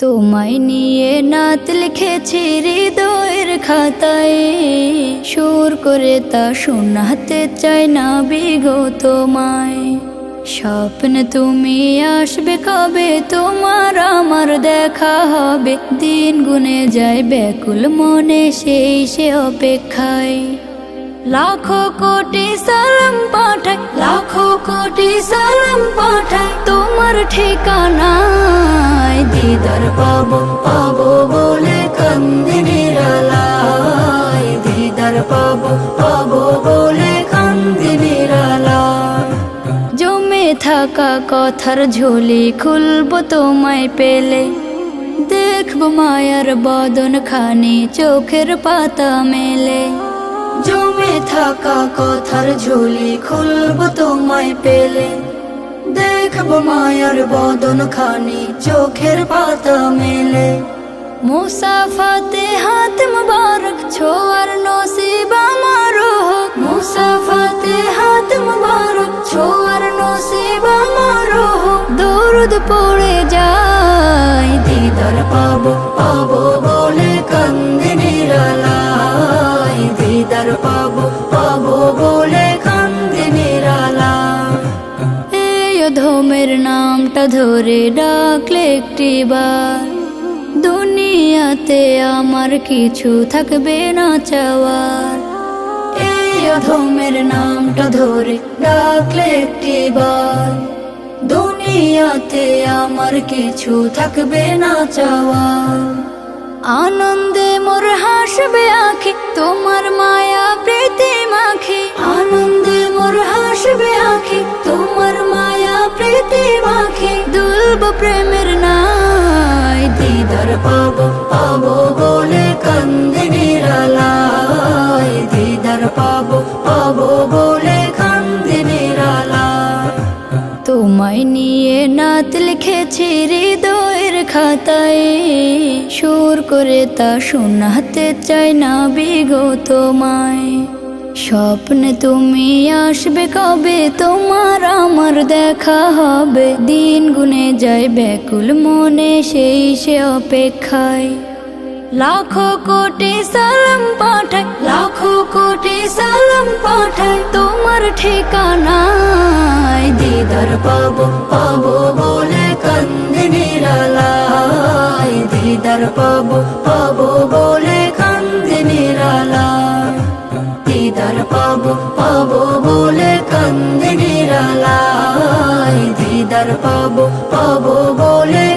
তোমায় নিয়ে নাত লিখেছি হৃদয়ের খাতায়, সুর করে তা শোনাতে চাই না বিগো তোমায়। স্বপ্ন তুমি আসবে কবে, তোমার আমার দেখা হবে, দিন গুনে যায় ব্যাকুল মনে সেই সে অপেক্ষায়। লাখো কোটি সালাম পাঠাই, লাখো কোটি সালাম পাঠাই তোমার ঠিকানায়। দিদার পাবো পাবো বলে কান্দি নিরালায়, দিদার পাবো পাবো বলে কান্দি নিরালায়। জমে থাকা কথার ঝুলি খুলবো তোমায় পেলে, দেখবো মায়ার বদন খানি চোখের পাতা মেলে। জমে থাকা কথার ঝুলি খুলবো তোমায় পেলে, দেখবো মায়ার বদন খানি চোখের পাতা মেলে। মুসাফাতে হাত মুবারক ছোয়ার নসিব আমার হোক, মুসাফাতে হাত মুবারক ছোয়ার নসিব আমার হোক। দরুদ পড়ে যায় দিদার পাবো পাবো বলে কান্দি নিরালায়, দিদার পাবো পাবো বলে কান্দি নিরালায়। এই অধমের নামটা ধরে ডাকলে একটিবার, দুনিয়াতে আমার কিছু থাকবে না চাওয়ার। এই অধমের নামটা ধরে ডাকলে একটিবার, দুনিয়াতে আমার কিছু থাকবে না চাওয়ার। আনন্দে মোর হাসবে আঁখি তোমার মায়া প্রীতি মাখি, আনন্দে মোর হাসবে আঁখি তোমার মায়া প্রীতি মাখি। দুলব প্রেমের নাই দিদার পাবো পাবো বলে কান্দি নিরালায়, দিদার পাবো পাবো বলে কান্দি নিরালায়। তোমায় নিয়ে নাত লিখেছি হৃদয়ের খাতায়, সুর করে তা শোনাতে চাই না বিগো তোমায়। স্বপ্ন তুমি আসবে কবে, তোমার আমার দেখা হবে, দিন গুনে যায় ব্যাকুল মনে সেই সে অপেক্ষায়। লাখো কোটি সালাম পাঠাই, লাখো কোটি সালাম পাঠাই তোমার ঠিকানায়। দিদার পাবো পাবো বলে কান্দি নিরালায়, দিদার পাবো পাবো বলে কান্দি নিরালায়। দিদার পাবো পাবো বলে কান্দি নিরালায়, দিদার পাবো পাবো বলে